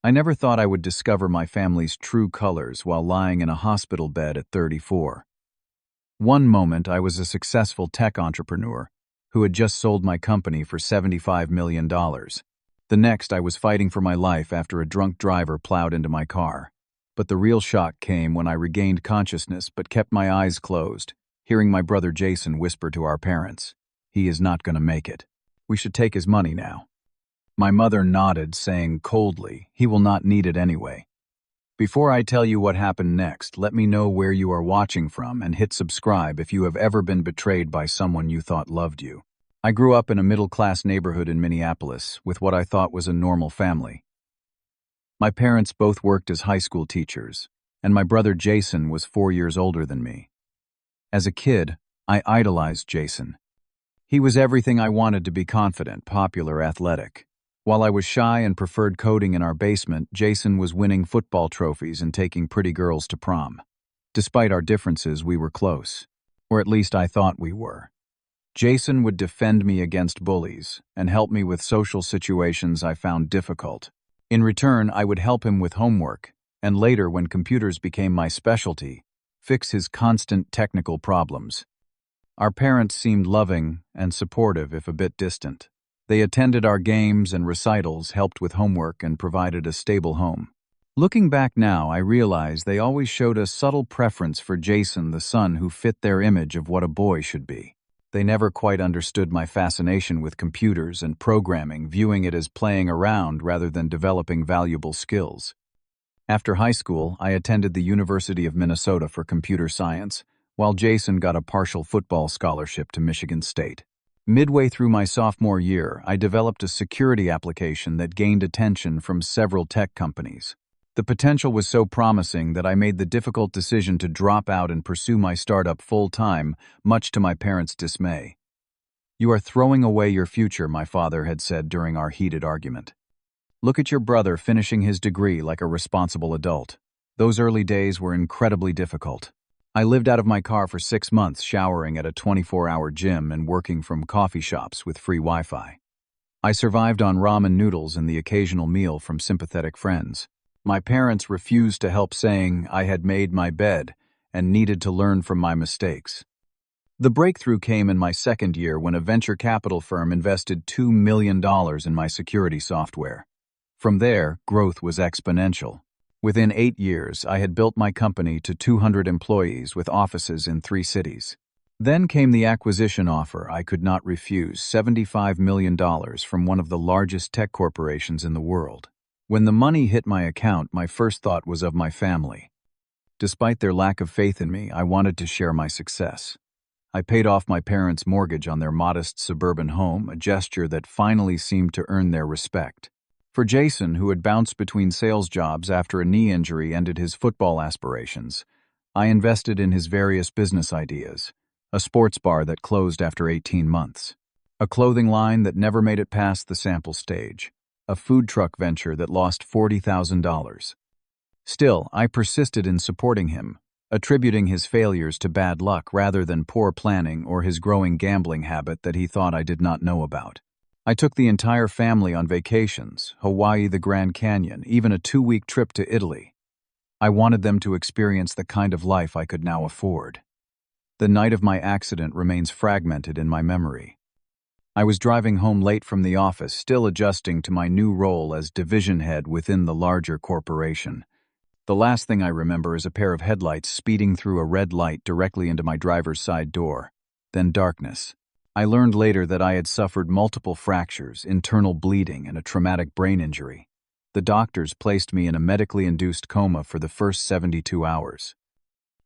I never thought I would discover my family's true colors while lying in a hospital bed at 34. One moment I was a successful tech entrepreneur who had just sold my company for $75 million. The next I was fighting for my life after a drunk driver plowed into my car. But the real shock came when I regained consciousness but kept my eyes closed, hearing my brother Jason whisper to our parents, "He is not going to make it. We should take his money now." My mother nodded, saying coldly, "He will not need it anyway." Before I tell you what happened next, let me know where you are watching from and hit subscribe if you have ever been betrayed by someone you thought loved you. I grew up in a middle-class neighborhood in Minneapolis with what I thought was a normal family. My parents both worked as high school teachers, and my brother Jason was 4 years older than me. As a kid, I idolized Jason. He was everything I wanted to be: confident, popular, athletic. While I was shy and preferred coding in our basement, Jason was winning football trophies and taking pretty girls to prom. Despite our differences, we were close. Or at least I thought we were. Jason would defend me against bullies and help me with social situations I found difficult. In return, I would help him with homework, and later, when computers became my specialty, fix his constant technical problems. Our parents seemed loving and supportive, if a bit distant. They attended our games and recitals, helped with homework, and provided a stable home. Looking back now, I realize they always showed a subtle preference for Jason, the son who fit their image of what a boy should be. They never quite understood my fascination with computers and programming, viewing it as playing around rather than developing valuable skills. After high school, I attended the University of Minnesota for computer science, while Jason got a partial football scholarship to Michigan State. Midway through my sophomore year, I developed a security application that gained attention from several tech companies. The potential was so promising that I made the difficult decision to drop out and pursue my startup full-time, much to my parents' dismay. "You are throwing away your future," my father had said during our heated argument. "Look at your brother finishing his degree like a responsible adult." Those early days were incredibly difficult. I lived out of my car for 6 months, showering at a 24-hour gym and working from coffee shops with free Wi-Fi. I survived on ramen noodles and the occasional meal from sympathetic friends. My parents refused to help, saying I had made my bed and needed to learn from my mistakes. The breakthrough came in my second year when a venture capital firm invested $2 million in my security software. From there, growth was exponential. Within 8 years, I had built my company to 200 employees with offices in 3 cities. Then came the acquisition offer I could not refuse: $75 million from one of the largest tech corporations in the world. When the money hit my account, my first thought was of my family. Despite their lack of faith in me, I wanted to share my success. I paid off my parents' mortgage on their modest suburban home, a gesture that finally seemed to earn their respect. For Jason, who had bounced between sales jobs after a knee injury ended his football aspirations, I invested in his various business ideas: a sports bar that closed after 18 months, a clothing line that never made it past the sample stage, a food truck venture that lost $40,000. Still, I persisted in supporting him, attributing his failures to bad luck rather than poor planning or his growing gambling habit that he thought I did not know about. I took the entire family on vacations: Hawaii, the Grand Canyon, even a 2-week trip to Italy. I wanted them to experience the kind of life I could now afford. The night of my accident remains fragmented in my memory. I was driving home late from the office, still adjusting to my new role as division head within the larger corporation. The last thing I remember is a pair of headlights speeding through a red light directly into my driver's side door. Then darkness. I learned later that I had suffered multiple fractures, internal bleeding, and a traumatic brain injury. The doctors placed me in a medically induced coma for the first 72 hours.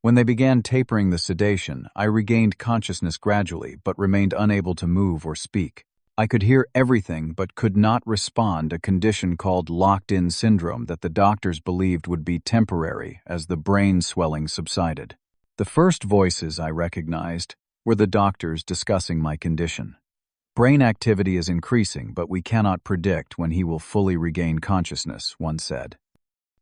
When they began tapering the sedation, I regained consciousness gradually but remained unable to move or speak. I could hear everything but could not respond, a condition called locked-in syndrome that the doctors believed would be temporary as the brain swelling subsided. The first voices I recognized were the doctors discussing my condition. "Brain activity is increasing, but we cannot predict when he will fully regain consciousness," one said.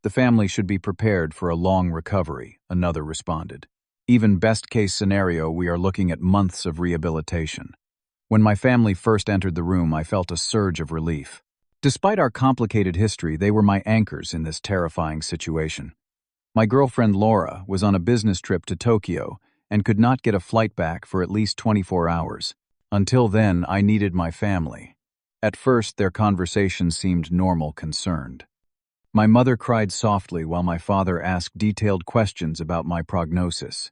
"The family should be prepared for a long recovery," another responded. "Even best-case scenario, we are looking at months of rehabilitation." When my family first entered the room, I felt a surge of relief. Despite our complicated history, they were my anchors in this terrifying situation. My girlfriend Laura was on a business trip to Tokyo and could not get a flight back for at least 24 hours. Until then, I needed my family. At first, their conversation seemed normal, concerned. My mother cried softly while my father asked detailed questions about my prognosis.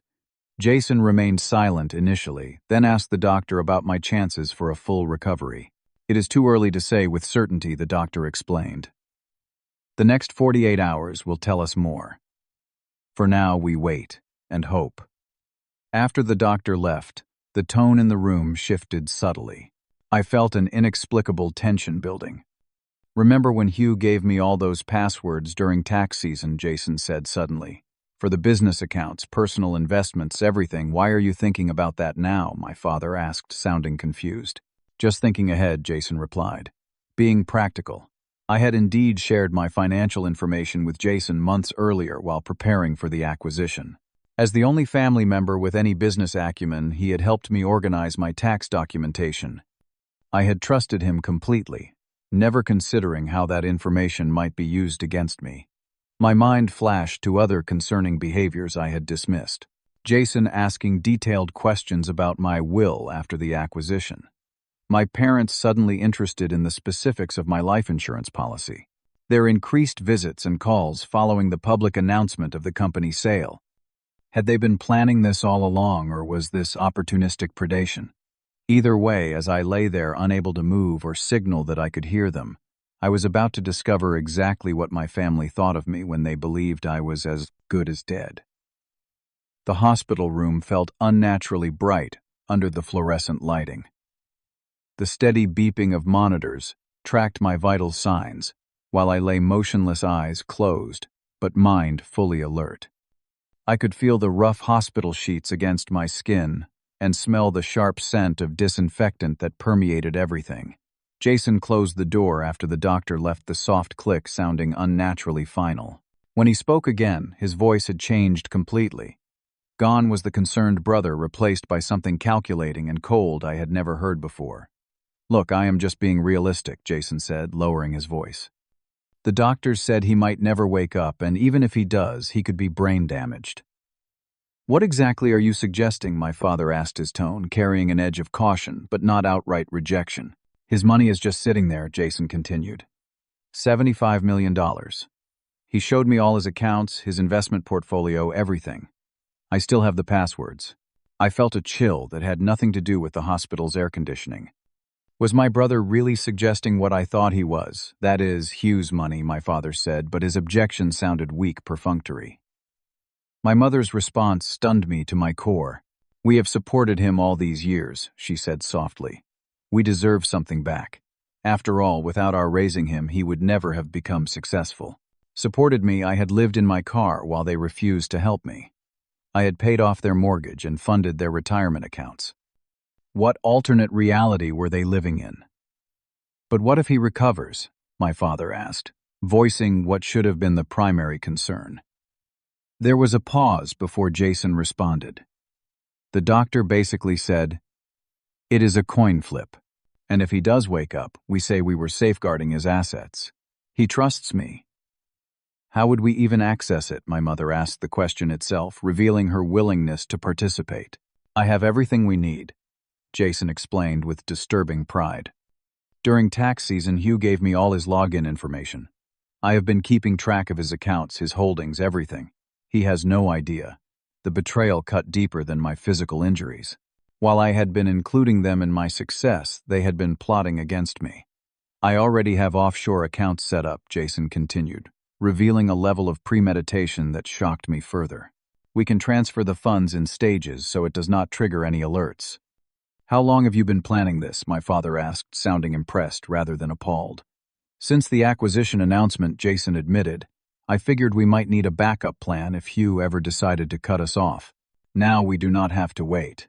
Jason remained silent initially, then asked the doctor about my chances for a full recovery. It is too early to say with certainty, the doctor explained. The next 48 hours will tell us more. For now, we wait and hope. After the doctor left, the tone in the room shifted subtly. I felt an inexplicable tension building. "Remember when Hugh gave me all those passwords during tax season?" Jason said suddenly. "For the business accounts, personal investments, everything. Why are you thinking about that now?" my father asked, sounding confused. "Just thinking ahead," Jason replied. "Being practical." I had indeed shared my financial information with Jason months earlier while preparing for the acquisition. As the only family member with any business acumen, he had helped me organize my tax documentation. I had trusted him completely, never considering how that information might be used against me. My mind flashed to other concerning behaviors I had dismissed. Jason asking detailed questions about my will after the acquisition. My parents suddenly interested in the specifics of my life insurance policy. Their increased visits and calls following the public announcement of the company sale. Had they been planning this all along, or was this opportunistic predation? Either way, as I lay there unable to move or signal that I could hear them, I was about to discover exactly what my family thought of me when they believed I was as good as dead. The hospital room felt unnaturally bright under the fluorescent lighting. The steady beeping of monitors tracked my vital signs, while I lay motionless, eyes closed, but mind fully alert. I could feel the rough hospital sheets against my skin and smell the sharp scent of disinfectant that permeated everything. Jason closed the door after the doctor left, the soft click sounding unnaturally final. When he spoke again, his voice had changed completely. Gone was the concerned brother, replaced by something calculating and cold I had never heard before. "Look, I am just being realistic," Jason said, lowering his voice. "The doctors said he might never wake up, and even if he does, he could be brain damaged." "What exactly are you suggesting?" my father asked, his tone carrying an edge of caution, but not outright rejection. "His money is just sitting there," Jason continued. $75 million. He showed me all his accounts, his investment portfolio, everything. I still have the passwords. I felt a chill that had nothing to do with the hospital's air conditioning. Was my brother really suggesting what I thought he was? That is, Hugh's money, my father said, but his objection sounded weak, perfunctory. My mother's response stunned me to my core. "We have supported him all these years," she said softly. "We deserve something back. After all, without our raising him, he would never have become successful. Supported me, I had lived in my car while they refused to help me. I had paid off their mortgage and funded their retirement accounts. What alternate reality were they living in?" "But what if he recovers?" my father asked, voicing what should have been the primary concern. There was a pause before Jason responded. The doctor basically said, "It is a coin flip. And if he does wake up, we say we were safeguarding his assets. He trusts me." "How would we even access it?" my mother asked, the question itself revealing her willingness to participate. "I have everything we need," Jason explained with disturbing pride. "During tax season, Hugh gave me all his login information. I have been keeping track of his accounts, his holdings, everything. He has no idea. The betrayal cut deeper than my physical injuries. While I had been including them in my success, they had been plotting against me. I already have offshore accounts set up," Jason continued, revealing a level of premeditation that shocked me further. "We can transfer the funds in stages so it does not trigger any alerts." "How long have you been planning this?" my father asked, sounding impressed rather than appalled. "Since the acquisition announcement," Jason admitted. "I figured we might need a backup plan if Hugh ever decided to cut us off. Now we do not have to wait."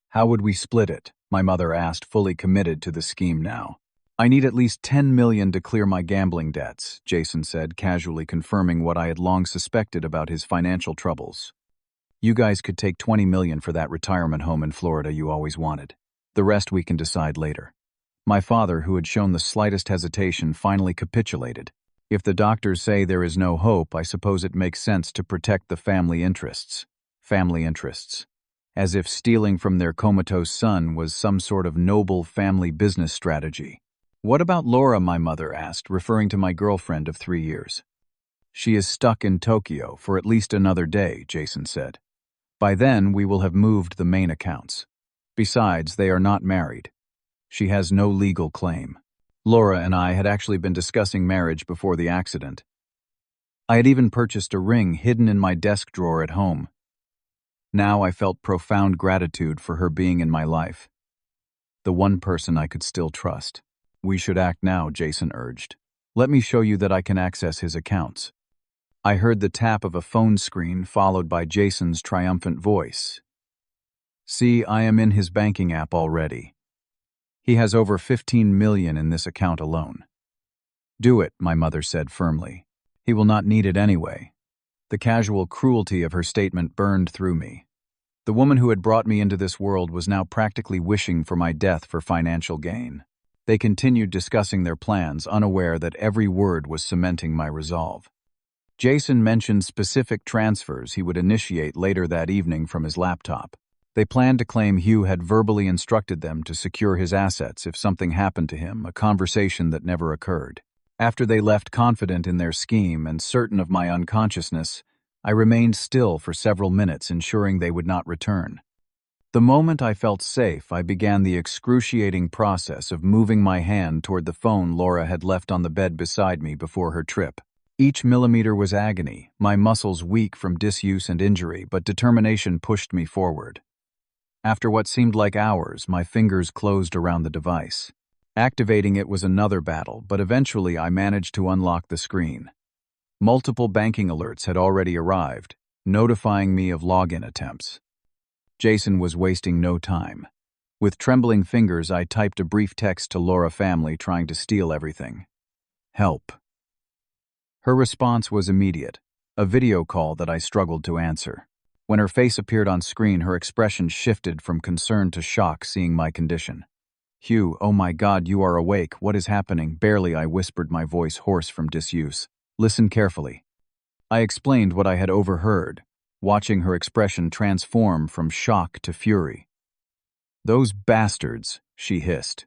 "How would we split it?" my mother asked, fully committed to the scheme now. "I need at least $10 million to clear my gambling debts," Jason said, casually confirming what I had long suspected about his financial troubles. "You guys could take $20 million for that retirement home in Florida you always wanted. The rest we can decide later." My father, who had shown the slightest hesitation, finally capitulated. If the doctors say there is no hope, I suppose it makes sense to protect the family interests. Family interests. As if stealing from their comatose son was some sort of noble family business strategy. What about Laura, my mother asked, referring to my girlfriend of 3 years. She is stuck in Tokyo for at least another day, Jason said. By then, we will have moved the main accounts. Besides, they are not married. She has no legal claim. Laura and I had actually been discussing marriage before the accident. I had even purchased a ring hidden in my desk drawer at home. Now I felt profound gratitude for her being in my life. The one person I could still trust. We should act now, Jason urged. Let me show you that I can access his accounts. I heard the tap of a phone screen followed by Jason's triumphant voice. See, I am in his banking app already. He has over 15 million in this account alone. Do it, my mother said firmly. He will not need it anyway. The casual cruelty of her statement burned through me. The woman who had brought me into this world was now practically wishing for my death for financial gain. They continued discussing their plans, unaware that every word was cementing my resolve. Jason mentioned specific transfers he would initiate later that evening from his laptop. They planned to claim Hugh had verbally instructed them to secure his assets if something happened to him, a conversation that never occurred. After they left confident in their scheme and certain of my unconsciousness, I remained still for several minutes, ensuring they would not return. The moment I felt safe, I began the excruciating process of moving my hand toward the phone Laura had left on the bed beside me before her trip. Each millimeter was agony, my muscles weak from disuse and injury, but determination pushed me forward. After what seemed like hours, my fingers closed around the device. Activating it was another battle, but eventually I managed to unlock the screen. Multiple banking alerts had already arrived, notifying me of login attempts. Jason was wasting no time. With trembling fingers, I typed a brief text to Laura family trying to steal everything. Help. Her response was immediate, a video call that I struggled to answer. When her face appeared on screen, her expression shifted from concern to shock seeing my condition. Hugh, oh my God, you are awake. What is happening? Barely, I whispered, my voice hoarse from disuse. Listen carefully. I explained what I had overheard, watching her expression transform from shock to fury. Those bastards, she hissed.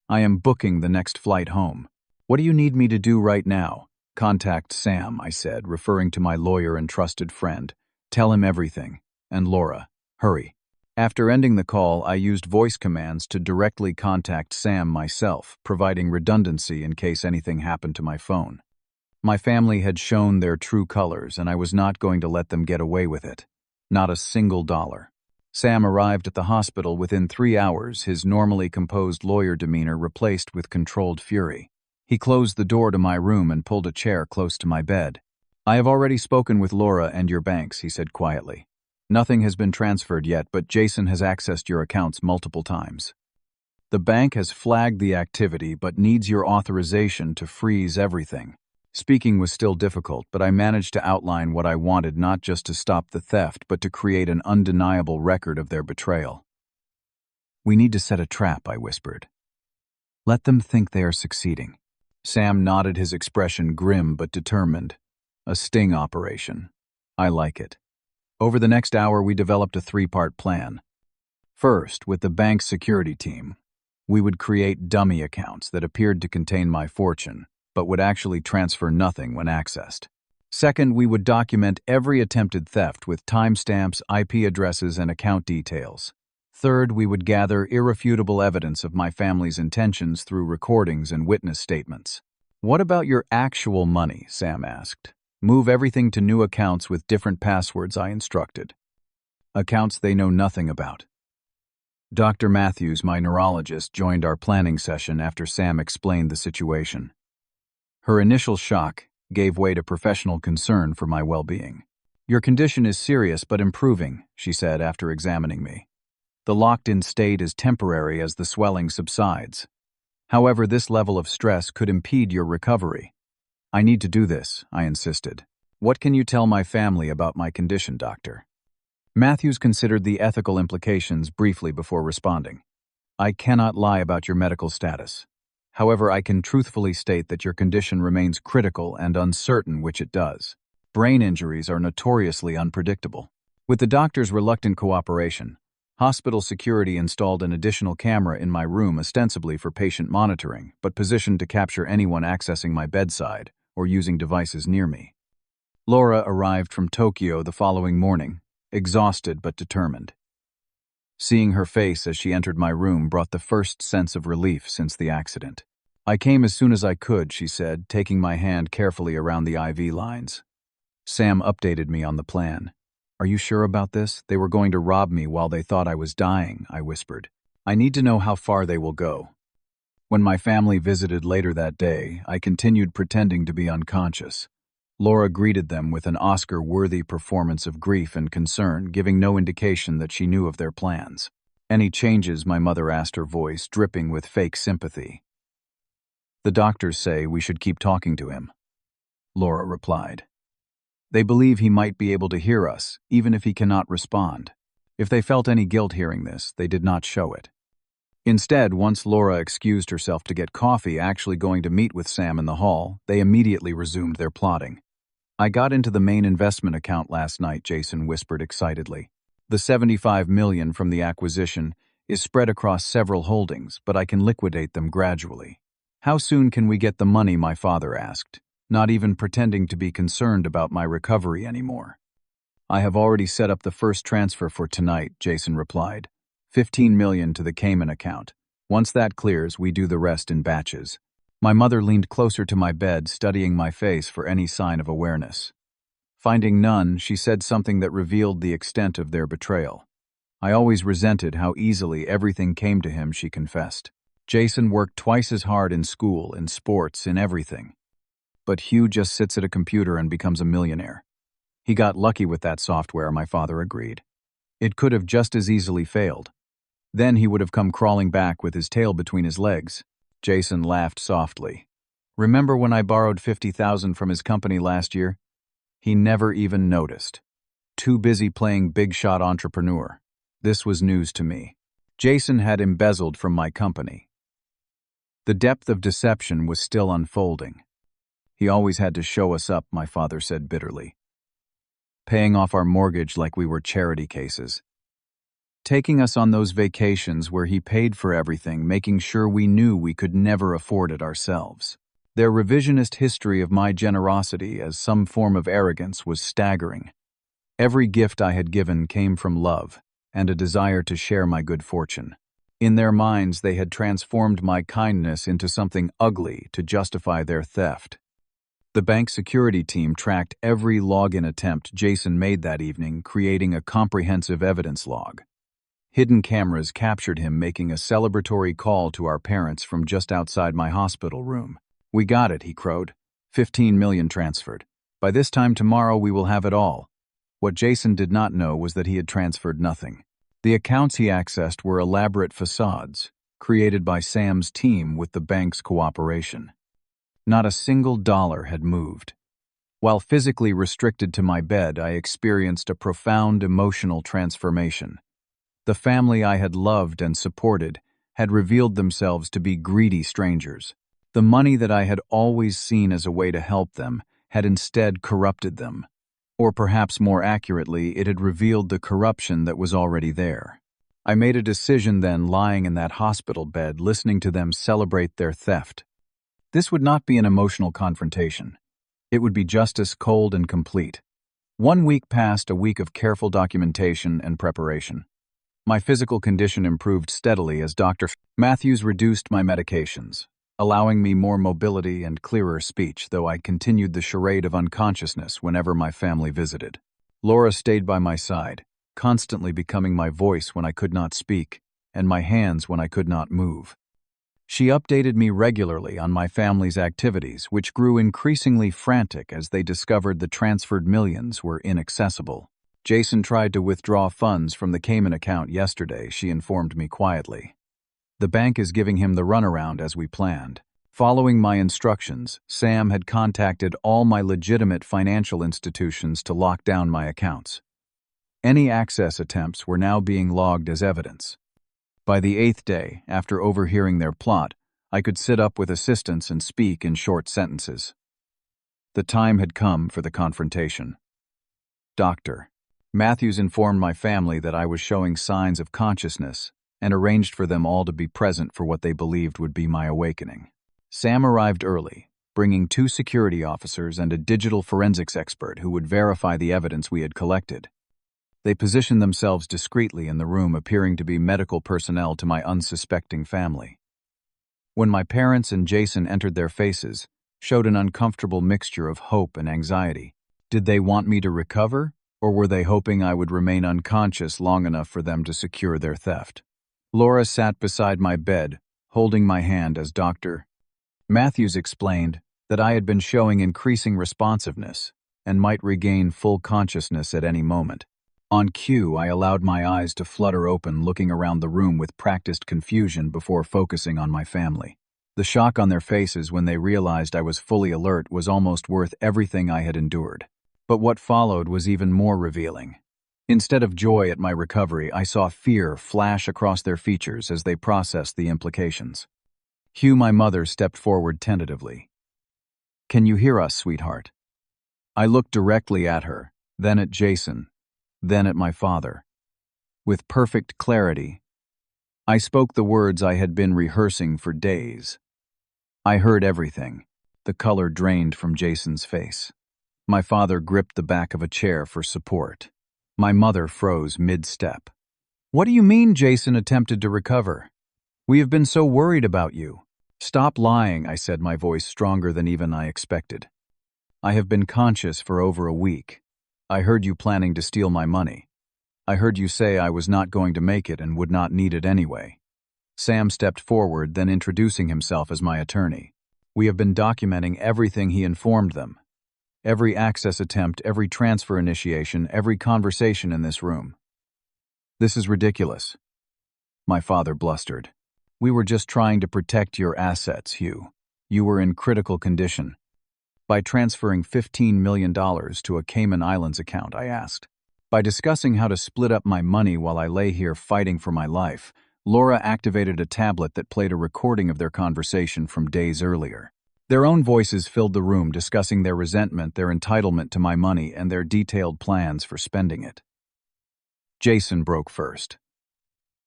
I am booking the next flight home. What do you need me to do right now? Contact Sam, I said, referring to my lawyer and trusted friend. Tell him everything. And Laura, hurry. After ending the call, I used voice commands to directly contact Sam myself, providing redundancy in case anything happened to my phone. My family had shown their true colors, and I was not going to let them get away with it. Not a single dollar. Sam arrived at the hospital within 3 hours, his normally composed lawyer demeanor replaced with controlled fury. He closed the door to my room and pulled a chair close to my bed. I have already spoken with Laura and your banks, he said quietly. Nothing has been transferred yet, but Jason has accessed your accounts multiple times. The bank has flagged the activity but needs your authorization to freeze everything. Speaking was still difficult, but I managed to outline what I wanted, not just to stop the theft, but to create an undeniable record of their betrayal. We need to set a trap, I whispered. Let them think they are succeeding. Sam nodded, his expression grim but determined. A sting operation. I like it. Over the next hour, we developed a 3-part plan. First, with the bank's security team, we would create dummy accounts that appeared to contain my fortune, but would actually transfer nothing when accessed. Second, we would document every attempted theft with timestamps, IP addresses, and account details. Third, we would gather irrefutable evidence of my family's intentions through recordings and witness statements. What about your actual money? Sam asked. Move everything to new accounts with different passwords, I instructed. Accounts they know nothing about. Dr. Matthews, my neurologist, joined our planning session after Sam explained the situation. Her initial shock gave way to professional concern for my well-being. Your condition is serious but improving, she said after examining me. The locked-in state is temporary as the swelling subsides. However, this level of stress could impede your recovery. I need to do this, I insisted. What can you tell my family about my condition, doctor? Matthews considered the ethical implications briefly before responding. I cannot lie about your medical status. However, I can truthfully state that your condition remains critical and uncertain, which it does. Brain injuries are notoriously unpredictable. With the doctor's reluctant cooperation, hospital security installed an additional camera in my room ostensibly for patient monitoring, but positioned to capture anyone accessing my bedside or using devices near me. Laura arrived from Tokyo the following morning, exhausted but determined. Seeing her face as she entered my room brought the first sense of relief since the accident. I came as soon as I could, she said, taking my hand carefully around the IV lines. Sam updated me on the plan. Are you sure about this? They were going to rob me while they thought I was dying, I whispered. I need to know how far they will go. When my family visited later that day, I continued pretending to be unconscious. Laura greeted them with an Oscar-worthy performance of grief and concern, giving no indication that she knew of their plans. Any changes, my mother asked, her voice dripping with fake sympathy. The doctors say we should keep talking to him, Laura replied. They believe he might be able to hear us, even if he cannot respond. If they felt any guilt hearing this, they did not show it. Instead, once Laura excused herself to get coffee, actually going to meet with Sam in the hall, they immediately resumed their plotting. I got into the main investment account last night, Jason whispered excitedly. The $75 million from the acquisition is spread across several holdings, but I can liquidate them gradually. How soon can we get the money, my father asked, not even pretending to be concerned about my recovery anymore. I have already set up the first transfer for tonight, Jason replied. $15 million to the Cayman account. Once that clears, we do the rest in batches. My mother leaned closer to my bed, studying my face for any sign of awareness. Finding none, she said something that revealed the extent of their betrayal. I always resented how easily everything came to him, she confessed. Jason worked twice as hard in school, in sports, in everything. But Hugh just sits at a computer and becomes a millionaire. He got lucky with that software, my father agreed. It could have just as easily failed. Then he would have come crawling back with his tail between his legs. Jason laughed softly. Remember when I borrowed $50,000 from his company last year? He never even noticed. Too busy playing big shot entrepreneur. This was news to me. Jason had embezzled from my company. The depth of deception was still unfolding. He always had to show us up, my father said bitterly. Paying off our mortgage like we were charity cases. Taking us on those vacations where he paid for everything, making sure we knew we could never afford it ourselves. Their revisionist history of my generosity as some form of arrogance was staggering. Every gift I had given came from love and a desire to share my good fortune. In their minds, they had transformed my kindness into something ugly to justify their theft. The bank security team tracked every login attempt Jason made that evening, creating a comprehensive evidence log. Hidden cameras captured him making a celebratory call to our parents from just outside my hospital room. We got it, he crowed. $15 million transferred. By this time tomorrow we will have it all. What Jason did not know was that he had transferred nothing. The accounts he accessed were elaborate facades, created by Sam's team with the bank's cooperation. Not a single dollar had moved. While physically restricted to my bed, I experienced a profound emotional transformation. The family I had loved and supported had revealed themselves to be greedy strangers. The money that I had always seen as a way to help them had instead corrupted them. Or perhaps more accurately, it had revealed the corruption that was already there. I made a decision then, lying in that hospital bed, listening to them celebrate their theft. This would not be an emotional confrontation. It would be justice cold and complete. 1 week passed, a week of careful documentation and preparation. My physical condition improved steadily as Dr. Matthews reduced my medications, allowing me more mobility and clearer speech, though I continued the charade of unconsciousness whenever my family visited. Laura stayed by my side, constantly becoming my voice when I could not speak, and my hands when I could not move. She updated me regularly on my family's activities, which grew increasingly frantic as they discovered the transferred millions were inaccessible. Jason tried to withdraw funds from the Cayman account yesterday, she informed me quietly. The bank is giving him the runaround as we planned. Following my instructions, Sam had contacted all my legitimate financial institutions to lock down my accounts. Any access attempts were now being logged as evidence. By the 8th day, after overhearing their plot, I could sit up with assistants and speak in short sentences. The time had come for the confrontation. Doctor. Matthews informed my family that I was showing signs of consciousness and arranged for them all to be present for what they believed would be my awakening. Sam arrived early, bringing 2 security officers and a digital forensics expert who would verify the evidence we had collected. They positioned themselves discreetly in the room, appearing to be medical personnel to my unsuspecting family. When my parents and Jason entered, their faces showed an uncomfortable mixture of hope and anxiety. Did they want me to recover, or were they hoping I would remain unconscious long enough for them to secure their theft? Laura sat beside my bed, holding my hand as Dr. Matthews explained that I had been showing increasing responsiveness and might regain full consciousness at any moment. On cue, I allowed my eyes to flutter open, looking around the room with practiced confusion before focusing on my family. The shock on their faces when they realized I was fully alert was almost worth everything I had endured. But what followed was even more revealing. Instead of joy at my recovery, I saw fear flash across their features as they processed the implications. Hugh, my mother, stepped forward tentatively. "Can you hear us, sweetheart?" I looked directly at her, then at Jason, then at my father. With perfect clarity, I spoke the words I had been rehearsing for days. I heard everything. The color drained from Jason's face. My father gripped the back of a chair for support. My mother froze mid-step. "What do you mean Jason attempted to recover? We have been so worried about you." "Stop lying," I said, my voice stronger than even I expected. "I have been conscious for over a week. I heard you planning to steal my money. I heard you say I was not going to make it and would not need it anyway." Sam stepped forward, then introducing himself as my attorney. "We have been documenting everything he informed them. Every access attempt, every transfer initiation, every conversation in this room." "This is ridiculous," my father blustered. "We were just trying to protect your assets, Hugh. You were in critical condition." "By transferring $15 million to a Cayman Islands account?" I asked. By discussing how to split up my money while I lay here fighting for my life. Laura activated a tablet that played a recording of their conversation from days earlier. Their own voices filled the room, discussing their resentment, their entitlement to my money, and their detailed plans for spending it. Jason broke first.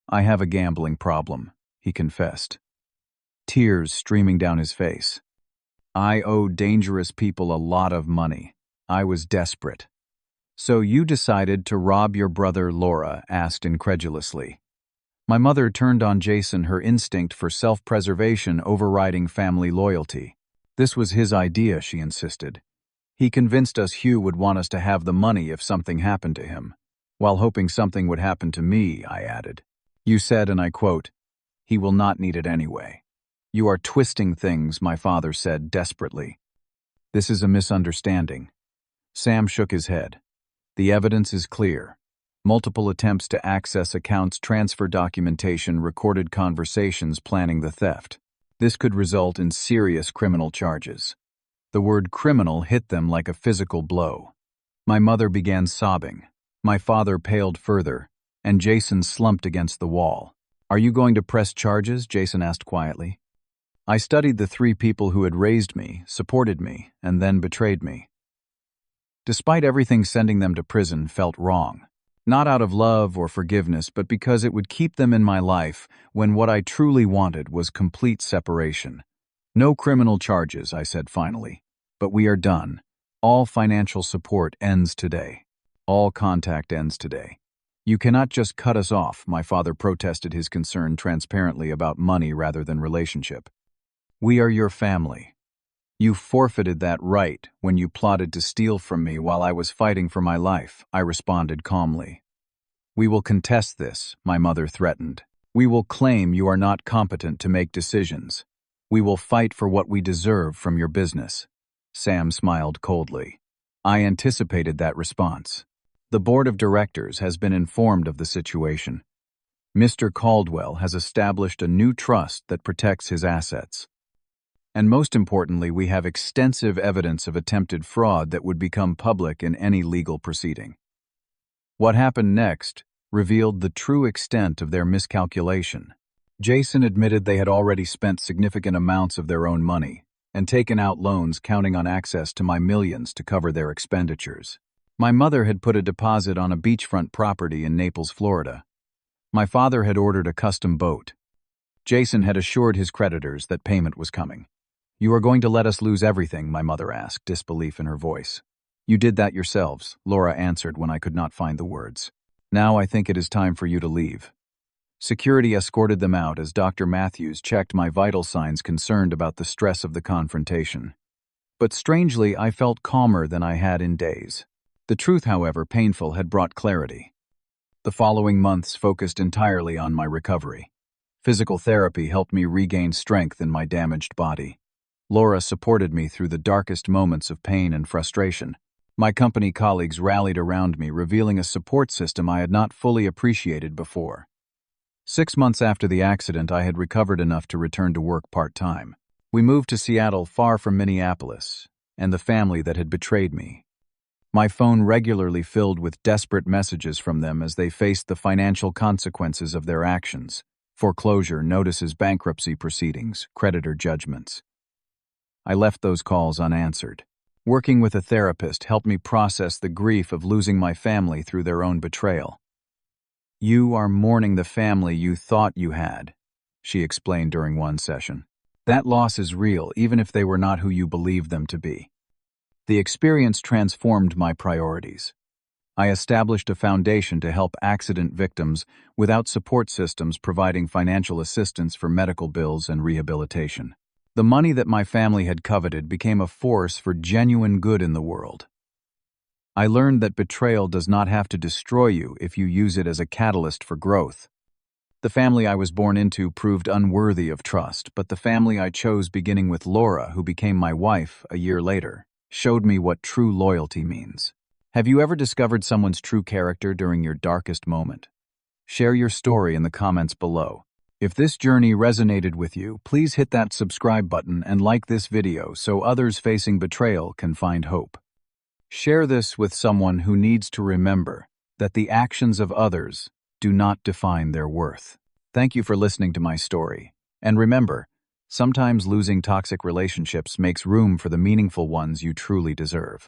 "I have a gambling problem," he confessed, tears streaming down his face. "I owe dangerous people a lot of money. I was desperate." "So you decided to rob your brother?" Laura asked incredulously. My mother turned on Jason, her instinct for self-preservation overriding family loyalty. "This was his idea," she insisted. "He convinced us Hugh would want us to have the money if something happened to him, while hoping something would happen to me," I added. "You said," and I quote, "he will not need it anyway." "You are twisting things," my father said desperately. "This is a misunderstanding." Sam shook his head. "The evidence is clear. Multiple attempts to access accounts, transfer documentation, recorded conversations planning the theft. This could result in serious criminal charges." The word criminal hit them like a physical blow. My mother began sobbing. My father paled further, and Jason slumped against the wall. "Are you going to press charges?" Jason asked quietly. "I studied the 3 people who had raised me, supported me, and then betrayed me. Despite everything, sending them to prison felt wrong. Not out of love or forgiveness, but because it would keep them in my life when what I truly wanted was complete separation. "No criminal charges," I said finally. "But we are done. All financial support ends today. All contact ends today." "You cannot just cut us off," my father protested, his concern transparently about money rather than relationship. "We are your family. You forfeited that right when you plotted to steal from me while I was fighting for my life," I responded calmly. "We will contest this," my mother threatened. "We will claim you are not competent to make decisions. We will fight for what we deserve from your business." Sam smiled coldly. I anticipated that response. "The board of directors has been informed of the situation. Mr. Caldwell has established a new trust that protects his assets. And most importantly, we have extensive evidence of attempted fraud that would become public in any legal proceeding." What happened next revealed the true extent of their miscalculation. Jason admitted they had already spent significant amounts of their own money and taken out loans counting on access to my millions to cover their expenditures. My mother had put a deposit on a beachfront property in Naples, Florida. My father had ordered a custom boat. Jason had assured his creditors that payment was coming. "You are going to let us lose everything?" my mother asked, disbelief in her voice. "You did that yourselves," Laura answered when I could not find the words. "Now I think it is time for you to leave." Security escorted them out as Dr. Matthews checked my vital signs, concerned about the stress of the confrontation. But strangely, I felt calmer than I had in days. The truth, however painful, had brought clarity. The following months focused entirely on my recovery. Physical therapy helped me regain strength in my damaged body. Laura supported me through the darkest moments of pain and frustration. My company colleagues rallied around me, revealing a support system I had not fully appreciated before. 6 months after the accident, I had recovered enough to return to work part-time. We moved to Seattle, far from Minneapolis, and the family that had betrayed me. My phone regularly filled with desperate messages from them as they faced the financial consequences of their actions: foreclosure notices, bankruptcy proceedings, creditor judgments. I left those calls unanswered. Working with a therapist helped me process the grief of losing my family through their own betrayal. "You are mourning the family you thought you had," she explained during one session. "That loss is real, even if they were not who you believed them to be." The experience transformed my priorities. I established a foundation to help accident victims without support systems providing financial assistance for medical bills and rehabilitation. The money that my family had coveted became a force for genuine good in the world. I learned that betrayal does not have to destroy you if you use it as a catalyst for growth. The family I was born into proved unworthy of trust, but the family I chose, beginning with Laura, who became my wife a year later, showed me what true loyalty means. Have you ever discovered someone's true character during your darkest moment? Share your story in the comments below. If this journey resonated with you, please hit that subscribe button and like this video so others facing betrayal can find hope. Share this with someone who needs to remember that the actions of others do not define their worth. Thank you for listening to my story. And remember, sometimes losing toxic relationships makes room for the meaningful ones you truly deserve.